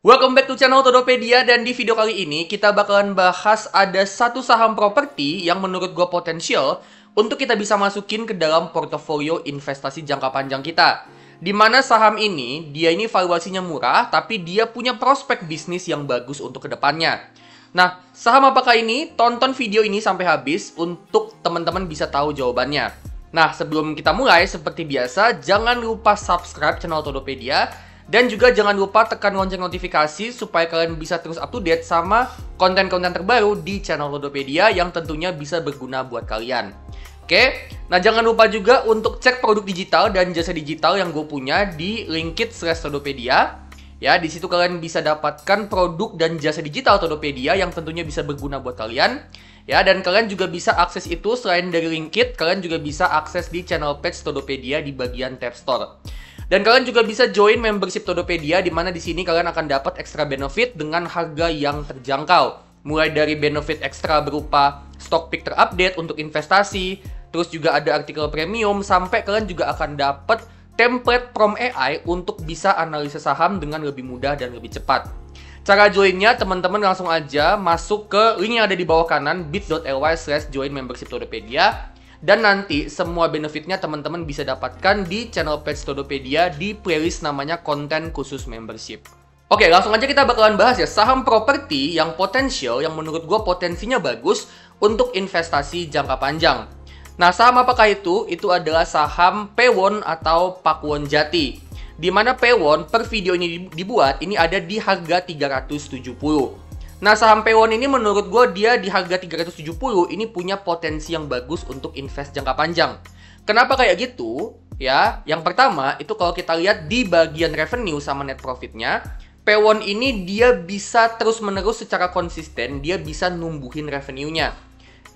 Welcome back to channel Todopedia, dan di video kali ini kita bakalan bahas ada satu saham properti yang menurut gue potensial untuk kita bisa masukin ke dalam portofolio investasi jangka panjang kita. Dimana saham ini, dia ini valuasinya murah, tapi dia punya prospek bisnis yang bagus untuk kedepannya. Nah, saham apakah ini? Tonton video ini sampai habis untuk teman-teman bisa tahu jawabannya. Nah, sebelum kita mulai, seperti biasa, jangan lupa subscribe channel Todopedia. Dan juga jangan lupa tekan lonceng notifikasi supaya kalian bisa terus up to date sama konten-konten terbaru di channel Todopedia yang tentunya bisa berguna buat kalian. Oke, nah jangan lupa juga untuk cek produk digital dan jasa digital yang gue punya di linkit/Todopedia. Ya, di situ kalian bisa dapatkan produk dan jasa digital Todopedia yang tentunya bisa berguna buat kalian. Ya, dan kalian juga bisa akses itu selain dari Linkit, kalian juga bisa akses di channel page Todopedia di bagian tab store. Dan kalian juga bisa join membership Todopedia, di mana di sini kalian akan dapat extra benefit dengan harga yang terjangkau. Mulai dari benefit ekstra berupa stock pick terupdate untuk investasi, terus juga ada artikel premium, sampai kalian juga akan dapat template from AI untuk bisa analisa saham dengan lebih mudah dan lebih cepat. Cara joinnya, teman-teman langsung aja masuk ke link yang ada di bawah kanan, bit.ly/join membership Todopedia. Dan nanti semua benefitnya teman-teman bisa dapatkan di channel page Todopedia di playlist namanya konten khusus membership. Oke, langsung aja kita bakalan bahas ya saham properti yang potensial, yang menurut gue potensinya bagus untuk investasi jangka panjang. Nah, saham apakah itu? Itu adalah saham Pewon atau Pakuwon Jati. Dimana Pewon per video ini dibuat, ini ada di harga 370. Nah, saham Pewon ini menurut gue dia di harga 370 ini punya potensi yang bagus untuk invest jangka panjang. Kenapa kayak gitu? Ya, yang pertama itu kalau kita lihat di bagian revenue sama net profitnya, Pewon ini dia bisa terus-menerus secara konsisten, dia bisa numbuhin revenue-nya.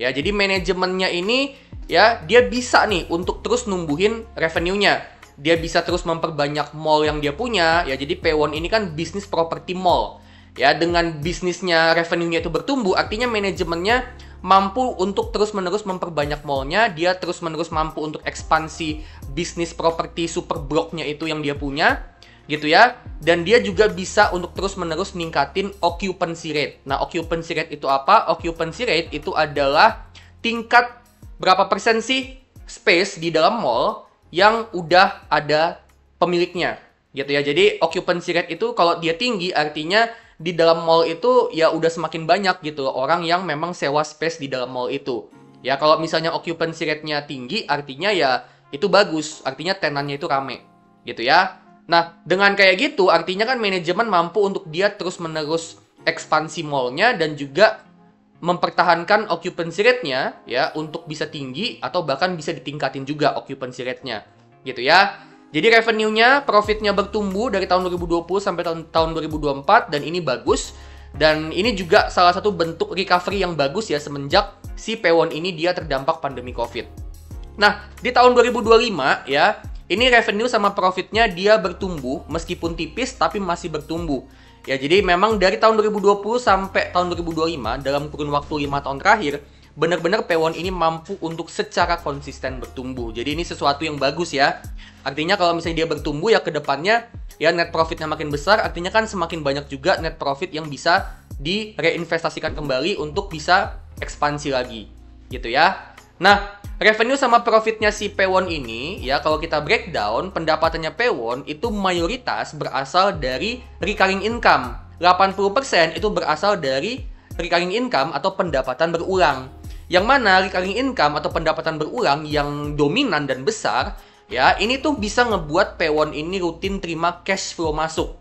Ya, jadi manajemennya ini ya dia bisa nih untuk terus numbuhin revenue-nya. Dia bisa terus memperbanyak mall yang dia punya. Ya, jadi Pewon ini kan bisnis properti mall. Ya, dengan bisnisnya, revenue-nya itu bertumbuh, artinya manajemennya mampu untuk terus-menerus memperbanyak mall-nya, dia terus-menerus mampu untuk ekspansi bisnis properti super blok-nya itu yang dia punya, gitu ya. Dan dia juga bisa untuk terus-menerus ningkatin occupancy rate. Nah, occupancy rate itu apa? Occupancy rate itu adalah tingkat berapa persen sih space di dalam mall yang udah ada pemiliknya, gitu ya. Jadi, occupancy rate itu kalau dia tinggi, artinya di dalam mall itu ya udah semakin banyak gitu orang yang memang sewa space di dalam mall itu. Ya, kalau misalnya occupancy rate-nya tinggi, artinya ya itu bagus, artinya tenannya itu rame gitu ya. Nah, dengan kayak gitu artinya kan manajemen mampu untuk dia terus-menerus ekspansi mall-nya dan juga mempertahankan occupancy rate-nya ya untuk bisa tinggi atau bahkan bisa ditingkatin juga occupancy rate-nya gitu ya. Jadi revenue-nya, profit-nya bertumbuh dari tahun 2020 sampai tahun 2024 dan ini bagus. Dan ini juga salah satu bentuk recovery yang bagus ya semenjak si Pewon ini dia terdampak pandemi Covid. Nah, di tahun 2025 ya, ini revenue sama profit-nya dia bertumbuh meskipun tipis tapi masih bertumbuh. Ya, jadi memang dari tahun 2020 sampai tahun 2025 dalam kurun waktu 5 tahun terakhir, benar-benar Pewon ini mampu untuk secara konsisten bertumbuh. Jadi ini sesuatu yang bagus ya. Artinya kalau misalnya dia bertumbuh ya ke depannya ya net profitnya makin besar, artinya kan semakin banyak juga net profit yang bisa direinvestasikan kembali untuk bisa ekspansi lagi gitu ya. Nah, revenue sama profitnya si Pewon ini ya kalau kita breakdown, pendapatannya Pewon itu mayoritas berasal dari recurring income. 80% itu berasal dari recurring income atau pendapatan berulang. Yang mana recurring income atau pendapatan berulang yang dominan dan besar ya, ini tuh bisa ngebuat Pewon ini rutin terima cash flow masuk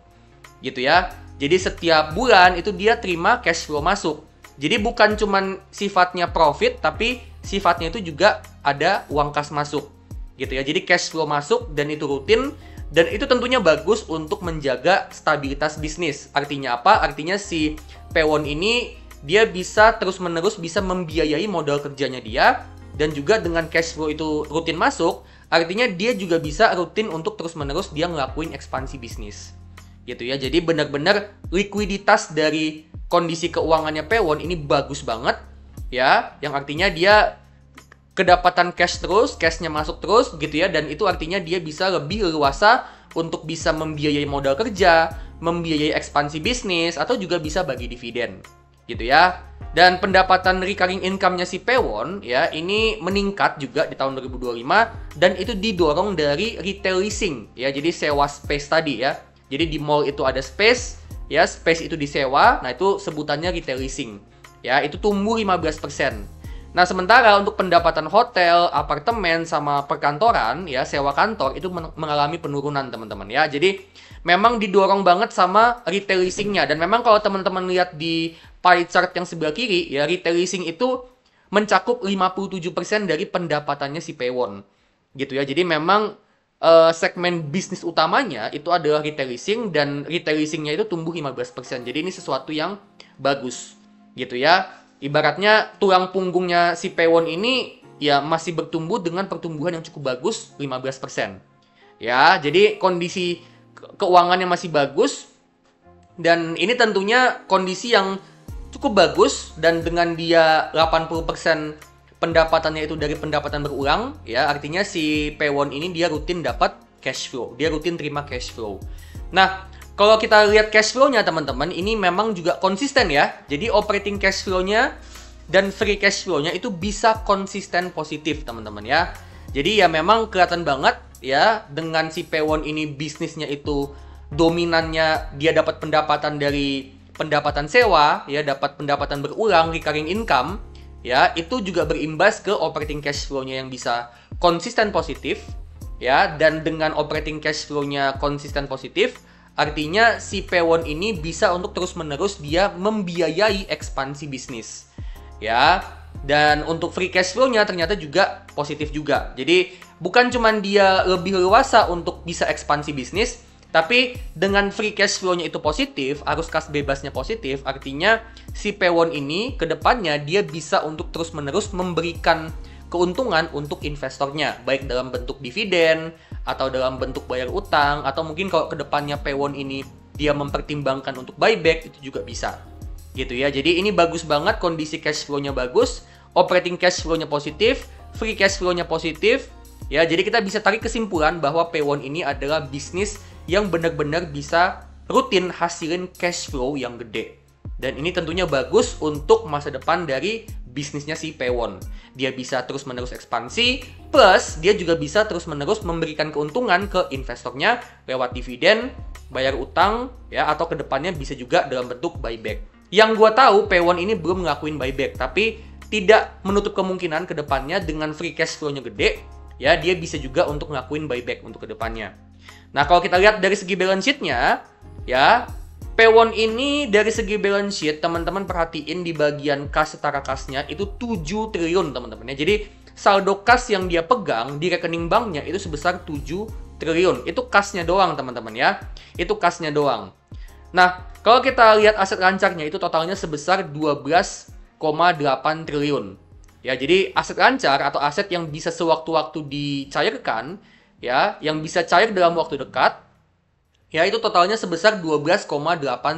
gitu ya. Jadi setiap bulan itu dia terima cash flow masuk. Jadi bukan cuman sifatnya profit, tapi sifatnya itu juga ada uang kas masuk gitu ya. Jadi cash flow masuk dan itu rutin. Dan itu tentunya bagus untuk menjaga stabilitas bisnis. Artinya apa? Artinya si Pewon ini dia bisa terus-menerus bisa membiayai modal kerjanya dia. Dan juga dengan cash flow itu rutin masuk, artinya dia juga bisa rutin untuk terus-menerus dia ngelakuin ekspansi bisnis. Gitu ya. Jadi benar-benar likuiditas dari kondisi keuangannya Pewon ini bagus banget ya, yang artinya dia kedapatan cash terus, cashnya masuk terus gitu ya, dan itu artinya dia bisa lebih leluasa untuk bisa membiayai modal kerja, membiayai ekspansi bisnis, atau juga bisa bagi dividen, gitu ya. Dan pendapatan recurring income-nya si Paewon ya ini meningkat juga di tahun 2025 dan itu didorong dari retail leasing ya. Jadi sewa space tadi ya. Jadi di mall itu ada space ya, space itu disewa. Nah, itu sebutannya retail leasing. Ya, itu tumbuh 15%. Nah, sementara untuk pendapatan hotel, apartemen sama perkantoran ya, sewa kantor itu mengalami penurunan, teman-teman ya. Jadi memang didorong banget sama retail leasing-nya. Dan memang kalau teman-teman lihat di pie chart yang sebelah kiri, ya retail leasing itu mencakup 57% dari pendapatannya si Paewon. Gitu ya. Jadi memang segmen bisnis utamanya itu adalah retail leasing dan retail leasing-nya itu tumbuh 15%. Jadi ini sesuatu yang bagus. Gitu ya. Ibaratnya tulang punggungnya si Paewon ini ya masih bertumbuh dengan pertumbuhan yang cukup bagus 15%. Ya, jadi kondisi keuangannya masih bagus dan ini tentunya kondisi yang cukup bagus dan dengan dia 80% pendapatannya itu dari pendapatan berulang ya, artinya si Paewon ini dia rutin dapat cash flow, dia rutin terima cash flow. Nah, kalau kita lihat cash flow-nya teman-teman, ini memang juga konsisten ya. Jadi operating cash flow-nya dan free cash flow-nya itu bisa konsisten positif teman-teman ya. Jadi ya memang kelihatan banget ya dengan si Paewon ini bisnisnya itu dominannya dia dapat pendapatan dari pendapatan sewa ya, dapat pendapatan berulang recurring income ya, itu juga berimbas ke operating cash flow-nya yang bisa konsisten positif ya. Dan dengan operating cash flow-nya konsisten positif artinya si Paewon ini bisa untuk terus-menerus dia membiayai ekspansi bisnis ya. Dan untuk free cash flow-nya ternyata juga positif juga. Jadi bukan cuma dia lebih leluasa untuk bisa ekspansi bisnis, tapi dengan free cash flow-nya itu positif, arus kas bebasnya positif, artinya si Paewon ini ke depannya dia bisa untuk terus-menerus memberikan keuntungan untuk investornya, baik dalam bentuk dividen, atau dalam bentuk bayar utang, atau mungkin kalau ke depannya Paewon ini dia mempertimbangkan untuk buyback, itu juga bisa. Gitu ya, jadi ini bagus banget, kondisi cash flow-nya bagus, operating cash flow-nya positif, free cash flow-nya positif, ya, jadi kita bisa tarik kesimpulan bahwa Paewon ini adalah bisnis yang benar-benar bisa rutin hasilin cash flow yang gede. Dan ini tentunya bagus untuk masa depan dari bisnisnya si Paewon. Dia bisa terus-menerus ekspansi, plus dia juga bisa terus-menerus memberikan keuntungan ke investornya lewat dividen, bayar utang, ya, atau kedepannya bisa juga dalam bentuk buyback. Yang gue tahu, Paewon ini belum ngelakuin buyback, tapi tidak menutup kemungkinan kedepannya dengan free cash flow-nya gede, ya, dia bisa juga untuk ngelakuin buyback untuk kedepannya. Nah, kalau kita lihat dari segi balance sheet-nya, ya, Paewon ini dari segi balance sheet, teman-teman perhatiin di bagian kas setara kasnya itu 7 triliun, teman-teman. Ya. Jadi, saldo kas yang dia pegang di rekening banknya itu sebesar 7 triliun. Itu kasnya doang, teman-teman ya. Itu kasnya doang. Nah, kalau kita lihat aset lancarnya itu totalnya sebesar 12,8 triliun. Ya, jadi aset lancar atau aset yang bisa sewaktu-waktu dicairkan, ya, yang bisa cair dalam waktu dekat, ya, itu totalnya sebesar 12,8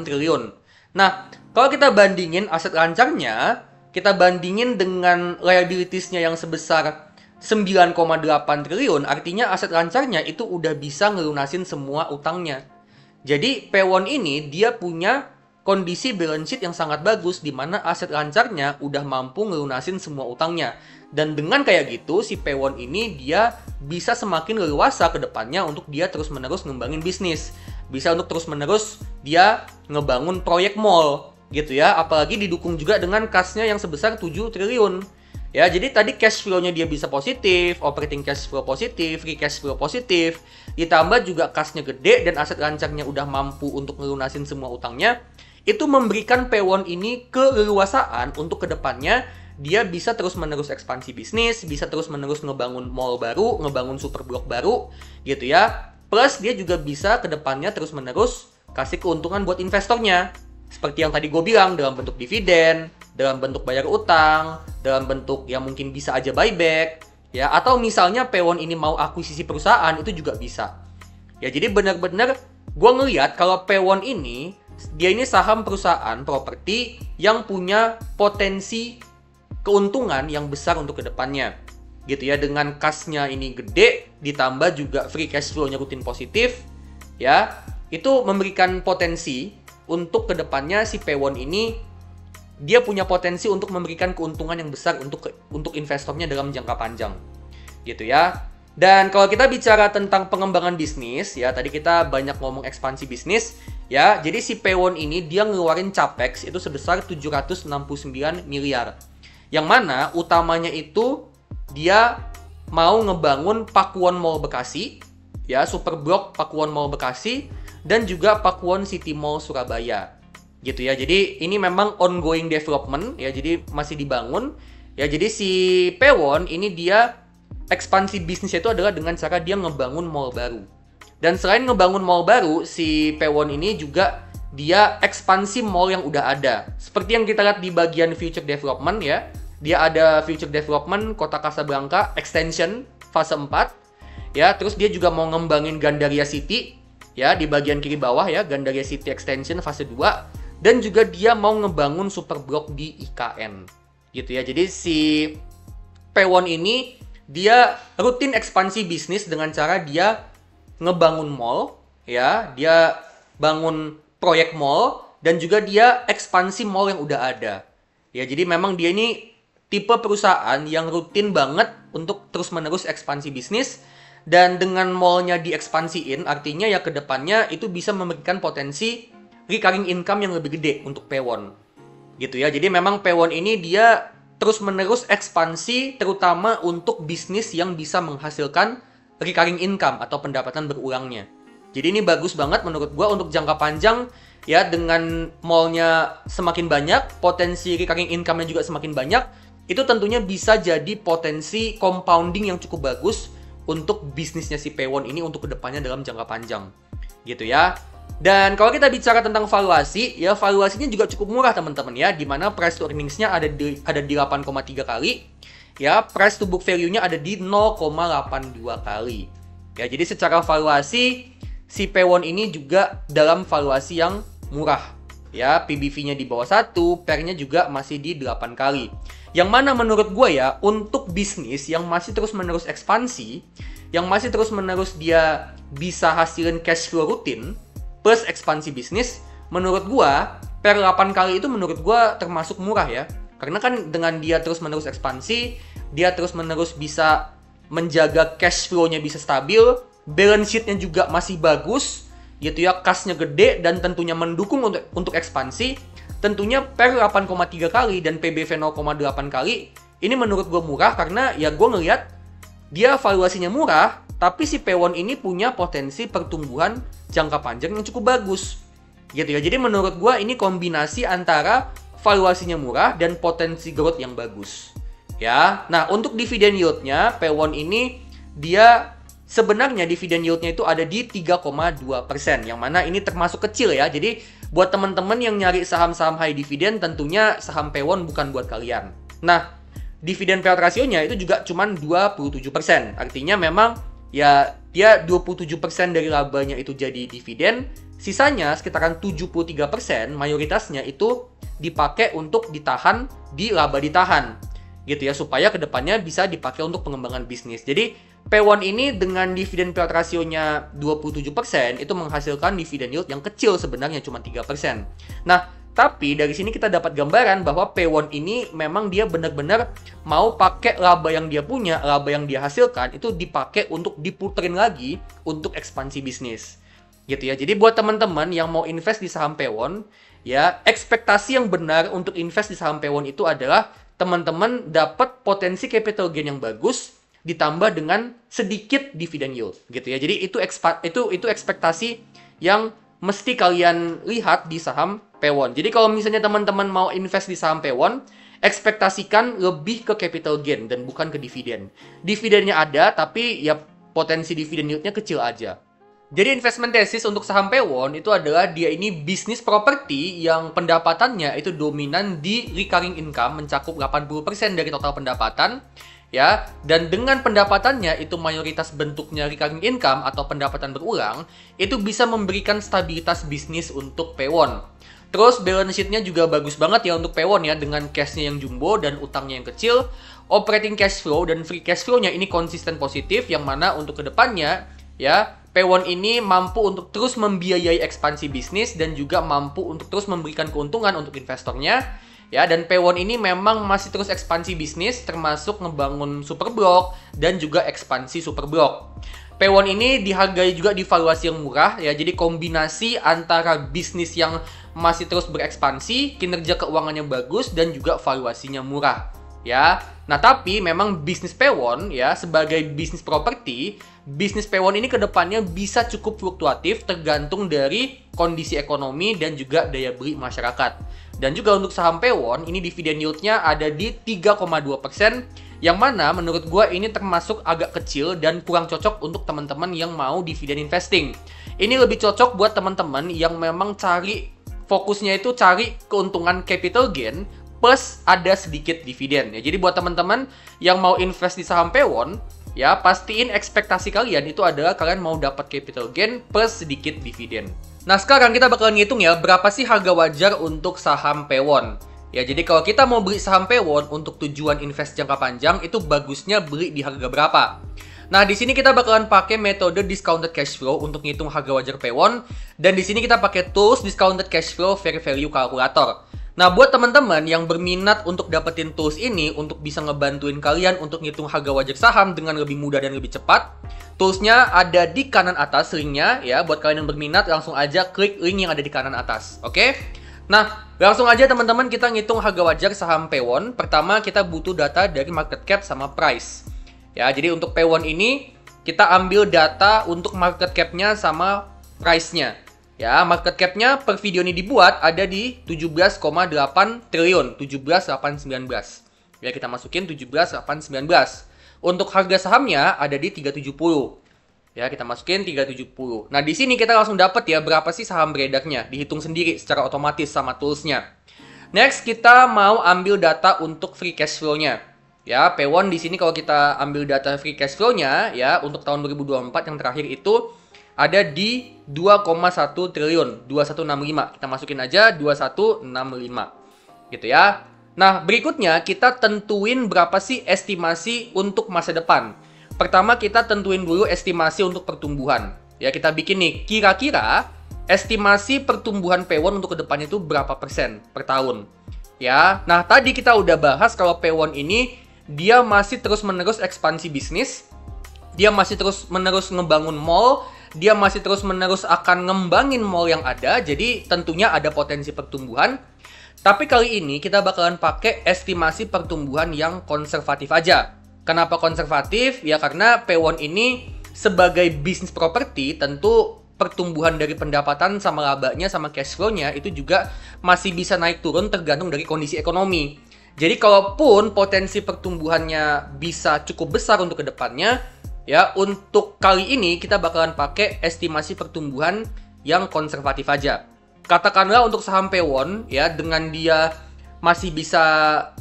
triliun. Nah, kalau kita bandingin aset lancarnya, kita bandingin dengan liabilities-nya yang sebesar 9,8 triliun, artinya aset lancarnya itu udah bisa ngelunasin semua utangnya. Jadi, Paewon ini dia punya kondisi balance sheet yang sangat bagus, di mana aset lancarnya udah mampu ngelunasin semua utangnya. Dan dengan kayak gitu, si Paewon ini dia bisa semakin leluasa ke depannya untuk dia terus-menerus ngembangin bisnis. Bisa untuk terus-menerus dia ngebangun proyek mall, gitu ya. Apalagi didukung juga dengan kasnya yang sebesar 7 triliun. Ya, jadi tadi cash flow-nya dia bisa positif, operating cash flow positif, free cash flow positif, ditambah juga kasnya gede dan aset lancarnya udah mampu untuk ngelunasin semua utangnya. Itu memberikan Paewon ini keleluasaan untuk kedepannya dia bisa terus-menerus ekspansi bisnis, bisa terus-menerus ngebangun mall baru, ngebangun super blok baru, gitu ya. Plus dia juga bisa kedepannya terus-menerus kasih keuntungan buat investornya. Seperti yang tadi gue bilang, dalam bentuk dividen, dalam bentuk bayar utang, dalam bentuk yang mungkin bisa aja buyback, ya. Atau misalnya Paewon ini mau akuisisi perusahaan, itu juga bisa. Ya, jadi benar-benar gue ngelihat kalau Paewon ini, dia ini saham perusahaan properti yang punya potensi keuntungan yang besar untuk kedepannya, gitu ya. Dengan kasnya ini gede, ditambah juga free cash flow-nya rutin positif, ya. itu memberikan potensi untuk kedepannya si Paywon ini dia punya potensi untuk memberikan keuntungan yang besar untuk investornya dalam jangka panjang, gitu ya. Dan kalau kita bicara tentang pengembangan bisnis, ya tadi kita banyak ngomong ekspansi bisnis, ya. Jadi si Paywon ini dia ngeluarin capex itu sebesar 769 miliar. Yang mana utamanya itu dia mau ngebangun Pakuwon Mall Bekasi, ya, Super Blok Pakuwon Mall Bekasi, dan juga Pakuwon City Mall Surabaya. Gitu ya. Jadi ini memang ongoing development, ya, jadi masih dibangun. Ya, jadi si Paywon ini dia ekspansi bisnisnya itu adalah dengan cara dia ngebangun mall baru. Dan selain ngebangun mall baru, si Paywon ini juga dia ekspansi mall yang udah ada. Seperti yang kita lihat di bagian future development, ya. Dia ada future development Kota Kasablanka extension fase 4. Ya, terus dia juga mau ngembangin Gandaria City, ya, di bagian kiri bawah, ya, Gandaria City extension fase 2. Dan juga dia mau ngebangun super blok di IKN. Gitu ya. Jadi si Paywon ini dia rutin ekspansi bisnis dengan cara dia ngebangun mall, ya, dia bangun proyek mall, dan juga dia ekspansi mall yang udah ada. Ya, jadi memang dia ini tipe perusahaan yang rutin banget untuk terus-menerus ekspansi bisnis, dan dengan mallnya diekspansiin, artinya ya kedepannya itu bisa memberikan potensi recurring income yang lebih gede untuk Paywon. Gitu ya, jadi memang Paywon ini dia terus-menerus ekspansi terutama untuk bisnis yang bisa menghasilkan recurring income atau pendapatan berulangnya. Jadi ini bagus banget menurut gua untuk jangka panjang, ya, dengan mallnya semakin banyak, potensi recurring income-nya juga semakin banyak, itu tentunya bisa jadi potensi compounding yang cukup bagus untuk bisnisnya si Paywon ini untuk kedepannya dalam jangka panjang. Gitu ya. Dan kalau kita bicara tentang valuasi, ya valuasinya juga cukup murah teman-teman ya, dimana price to earnings-nya ada di 8,3 kali, ya, price to book value-nya ada di 0,82 kali. Ya, jadi secara valuasi si Paywon ini juga dalam valuasi yang murah. Ya, PBV-nya di bawah 1, PER-nya juga masih di 8 kali. Yang mana menurut gue ya, untuk bisnis yang masih terus-menerus ekspansi, yang masih terus-menerus dia bisa hasilin cash flow rutin, plus ekspansi bisnis, menurut gue, PER 8 kali itu menurut gue termasuk murah ya. Karena kan dengan dia terus-menerus ekspansi, dia terus-menerus bisa menjaga cash flow-nya bisa stabil, balance sheet-nya juga masih bagus, gitu ya, kas-nya gede, dan tentunya mendukung untuk ekspansi. Tentunya PER 8,3 kali dan PBV 0,8 kali, ini menurut gue murah karena ya gue ngelihat dia valuasinya murah, tapi si Paywon ini punya potensi pertumbuhan jangka panjang yang cukup bagus. Gitu ya, jadi menurut gue ini kombinasi antara valuasinya murah dan potensi growth yang bagus. Ya, nah untuk dividen yield-nya, Paywon ini dia sebenarnya dividen yield-nya itu ada di 3,2%, yang mana ini termasuk kecil ya. Jadi buat teman-teman yang nyari saham-saham high dividend, tentunya saham Paywon bukan buat kalian. Nah, dividen payout ratio-nya itu juga cuma 27%. Artinya memang ya dia 27% dari labanya itu jadi dividen, sisanya sekitaran 73% mayoritasnya itu dipakai untuk ditahan di laba ditahan. Gitu ya, supaya kedepannya bisa dipakai untuk pengembangan bisnis. Jadi Paywon ini dengan dividen payout ratio-nya 27% itu menghasilkan dividen yield yang kecil sebenarnya, cuma 3%. Nah, tapi dari sini kita dapat gambaran bahwa Paywon ini memang dia benar-benar mau pakai laba yang dia punya, laba yang dia hasilkan itu dipakai untuk diputerin lagi untuk ekspansi bisnis. Gitu ya. Jadi buat teman-teman yang mau invest di saham Paywon, ya, ekspektasi yang benar untuk invest di saham Paywon itu adalah teman-teman dapat potensi capital gain yang bagus ditambah dengan sedikit dividen yield, gitu ya. Jadi itu ekspektasi yang mesti kalian lihat di saham Paywon. Jadi kalau misalnya teman-teman mau invest di saham Paywon, ekspektasikan lebih ke capital gain dan bukan ke dividen. Dividennya ada, tapi ya potensi dividen yield-nya kecil aja. Jadi investment thesis untuk saham Paywon itu adalah dia ini bisnis properti yang pendapatannya itu dominan di recurring income, mencakup 80% dari total pendapatan. Ya, dan dengan pendapatannya itu mayoritas bentuknya recurring income atau pendapatan berulang, itu bisa memberikan stabilitas bisnis untuk Paywon. Terus balance sheet-nya juga bagus banget ya untuk Paywon ya, dengan cash-nya yang jumbo dan utangnya yang kecil. Operating cash flow dan free cash flow-nya ini konsisten positif, yang mana untuk kedepannya ya Pewon ini mampu untuk terus membiayai ekspansi bisnis dan juga mampu untuk terus memberikan keuntungan untuk investornya. Ya, dan Pewon ini memang masih terus ekspansi bisnis, termasuk ngebangun Superblok dan juga ekspansi Superblok. Pewon ini dihargai juga di valuasi yang murah, ya. Jadi kombinasi antara bisnis yang masih terus berekspansi, kinerja keuangannya bagus, dan juga valuasinya murah. Ya, nah tapi memang bisnis Pewon ya sebagai bisnis properti, bisnis Pewon ini kedepannya bisa cukup fluktuatif tergantung dari kondisi ekonomi dan juga daya beli masyarakat. Dan juga untuk saham Pewon ini dividen yield-nya ada di 3,2%, yang mana menurut gue ini termasuk agak kecil dan kurang cocok untuk teman-teman yang mau dividen investing. Ini lebih cocok buat teman-teman yang memang fokusnya itu cari keuntungan capital gain plus ada sedikit dividen ya. Jadi buat teman-teman yang mau invest di saham Pewon ya, pastiin ekspektasi kalian itu adalah kalian mau dapat capital gain plus sedikit dividen. Nah, sekarang kita bakalan ngitung ya berapa sih harga wajar untuk saham Pewon. Ya, jadi kalau kita mau beli saham Pewon untuk tujuan invest jangka panjang itu bagusnya beli di harga berapa? Nah, di sini kita bakalan pakai metode discounted cash flow untuk ngitung harga wajar Pewon, dan di sini kita pakai tools discounted cash flow fair value calculator. Nah, buat teman-teman yang berminat untuk dapetin tools ini untuk bisa ngebantuin kalian untuk ngitung harga wajar saham dengan lebih mudah dan lebih cepat, toolsnya ada di kanan atas linknya ya. Buat kalian yang berminat langsung aja klik link yang ada di kanan atas. Oke? Nah, langsung aja teman-teman kita ngitung harga wajar saham Pewon. Pertama kita butuh data dari market cap sama price. Ya, jadi untuk Pewon ini kita ambil data untuk market cap-nya sama price-nya. Ya, market cap-nya per video ini dibuat ada di 17,8 triliun, 17,819. Ya, kita masukin 17,819. Untuk harga sahamnya ada di 370. Ya, kita masukin 370. Nah, di sini kita langsung dapat ya berapa sih saham beredarnya, dihitung sendiri secara otomatis sama tools-nya. Next, kita mau ambil data untuk free cash flow-nya. Ya, Pewon di sini kalau kita ambil data free cash flow-nya ya untuk tahun 2024 yang terakhir itu ada di 2,1 triliun, 2165. Kita masukin aja 2165. Gitu ya. Nah, berikutnya kita tentuin berapa sih estimasi untuk masa depan. Pertama kita tentuin dulu estimasi untuk pertumbuhan. Ya, kita bikin nih, kira-kira estimasi pertumbuhan Pewon untuk kedepannya itu berapa persen per tahun. Ya, nah tadi kita udah bahas kalau Pewon ini dia masih terus-menerus ekspansi bisnis. Dia masih terus-menerus ngebangun mall. Dia masih terus-menerus akan ngembangin mall yang ada, jadi tentunya ada potensi pertumbuhan. Tapi kali ini kita bakalan pakai estimasi pertumbuhan yang konservatif aja. Kenapa konservatif? Ya karena Pewon ini sebagai bisnis properti tentu pertumbuhan dari pendapatan sama labanya sama cash flow-nya itu juga masih bisa naik turun tergantung dari kondisi ekonomi. Jadi kalaupun potensi pertumbuhannya bisa cukup besar untuk kedepannya, ya, untuk kali ini kita bakalan pakai estimasi pertumbuhan yang konservatif aja. Katakanlah untuk saham Pewon, ya, dengan dia masih bisa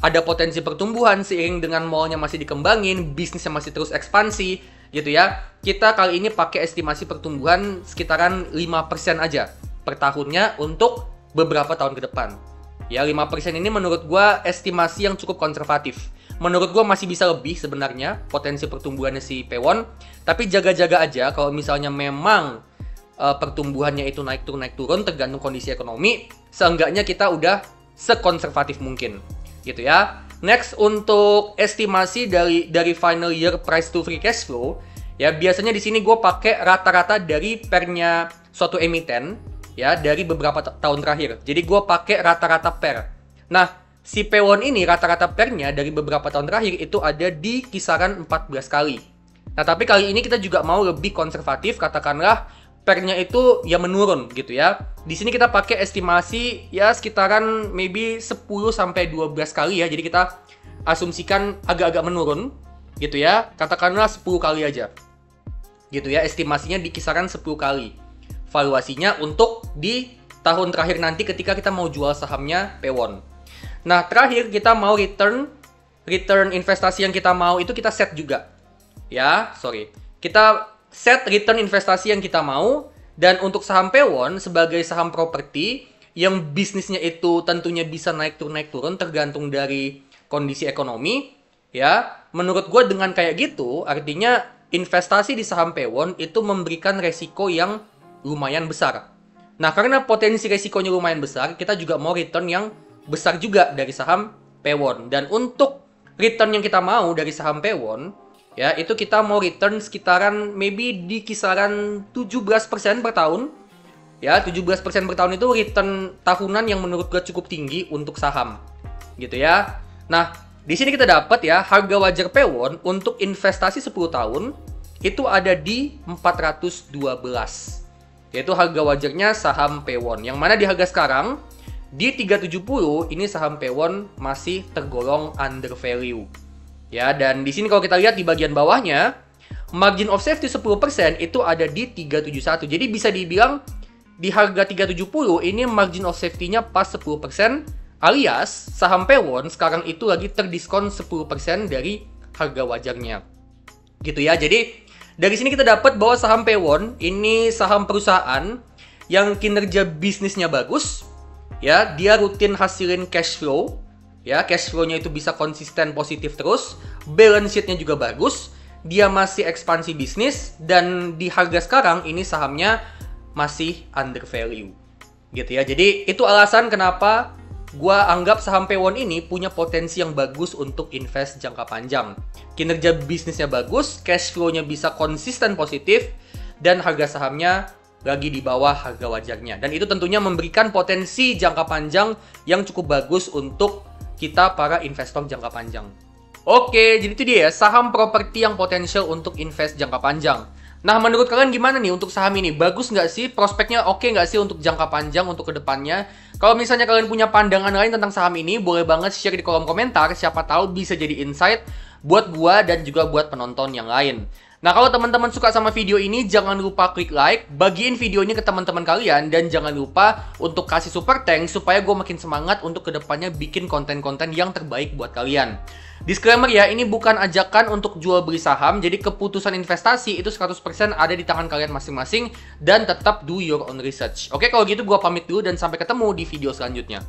ada potensi pertumbuhan seiring dengan mallnya masih dikembangin, bisnisnya masih terus ekspansi, gitu ya. Kita kali ini pakai estimasi pertumbuhan sekitaran 5% aja per tahunnya untuk beberapa tahun ke depan. Ya, 5% ini menurut gua estimasi yang cukup konservatif. Menurut gue masih bisa lebih sebenarnya potensi pertumbuhannya si Pewon. Tapi jaga-jaga aja kalau misalnya memang pertumbuhannya itu naik turun tergantung kondisi ekonomi. Seenggaknya kita udah sekonservatif mungkin gitu ya. Next, untuk estimasi dari final year price to free cash flow. Ya, biasanya di sini gue pakai rata-rata dari pernya suatu emiten ya dari beberapa tahun terakhir. Jadi gue pakai rata-rata per. Nah, si Pewon ini rata-rata pernya dari beberapa tahun terakhir itu ada di kisaran 14 kali. Nah, tapi kali ini kita juga mau lebih konservatif, katakanlah pernya itu ya menurun gitu ya. Di sini kita pakai estimasi ya sekitaran maybe 10 sampai 12 kali ya. Jadi kita asumsikan agak-agak menurun gitu ya. Katakanlah 10 kali aja. Gitu ya, estimasinya di kisaran 10 kali. Valuasinya untuk di tahun terakhir nanti ketika kita mau jual sahamnya Pewon. Nah, terakhir kita mau return investasi yang kita mau itu kita set juga. Ya, sorry. Kita set return investasi yang kita mau, dan untuk saham Pewon sebagai saham properti yang bisnisnya itu tentunya bisa naik turun tergantung dari kondisi ekonomi, ya. Menurut gue dengan kayak gitu, artinya investasi di saham pewon itu memberikan resiko yang lumayan besar. Nah, karena potensi resikonya lumayan besar, kita juga mau return yang besar juga dari saham pewon. Dan untuk return yang kita mau dari saham pewon, ya, itu kita mau return sekitaran maybe di kisaran 17% per tahun. Ya, 17% per tahun itu return tahunan yang menurut gue cukup tinggi untuk saham. Gitu ya. Nah, di sini kita dapat ya, harga wajar pewon untuk investasi 10 tahun itu ada di 412. Yaitu harga wajarnya saham pewon. Yang mana di harga sekarang di 370 ini saham pewon masih tergolong under value. Ya, dan di sini kalau kita lihat di bagian bawahnya, margin of safety 10% itu ada di 371. Jadi bisa dibilang di harga 370 ini margin of safety-nya pas 10%, alias saham pewon sekarang itu lagi terdiskon 10% dari harga wajarnya. Gitu ya. Jadi dari sini kita dapat bahwa saham pewon ini saham perusahaan yang kinerja bisnisnya bagus. Ya, dia rutin hasilin cash flow. Ya, cash flow-nya itu bisa konsisten positif terus. Balance sheet-nya juga bagus. Dia masih ekspansi bisnis dan di harga sekarang ini sahamnya masih under value. Gitu ya. Jadi itu alasan kenapa gua anggap saham pewon ini punya potensi yang bagus untuk invest jangka panjang. Kinerja bisnisnya bagus, cash flow-nya bisa konsisten positif, dan harga sahamnya lagi di bawah harga wajarnya. Dan itu tentunya memberikan potensi jangka panjang yang cukup bagus untuk kita para investor jangka panjang. Oke, jadi itu dia ya, saham properti yang potensial untuk invest jangka panjang. Nah, menurut kalian gimana nih untuk saham ini? Bagus nggak sih? Prospeknya oke nggak sih untuk jangka panjang, untuk kedepannya? Kalau misalnya kalian punya pandangan lain tentang saham ini, boleh banget share di kolom komentar. Siapa tahu bisa jadi insight buat gua dan juga buat penonton yang lain. Nah, kalau teman-teman suka sama video ini, jangan lupa klik like, bagiin video ini ke teman-teman kalian, dan jangan lupa untuk kasih super thanks supaya gue makin semangat untuk kedepannya bikin konten-konten yang terbaik buat kalian. Disclaimer ya, ini bukan ajakan untuk jual beli saham, jadi keputusan investasi itu 100% ada di tangan kalian masing-masing, dan tetap do your own research. Oke, kalau gitu gue pamit dulu dan sampai ketemu di video selanjutnya.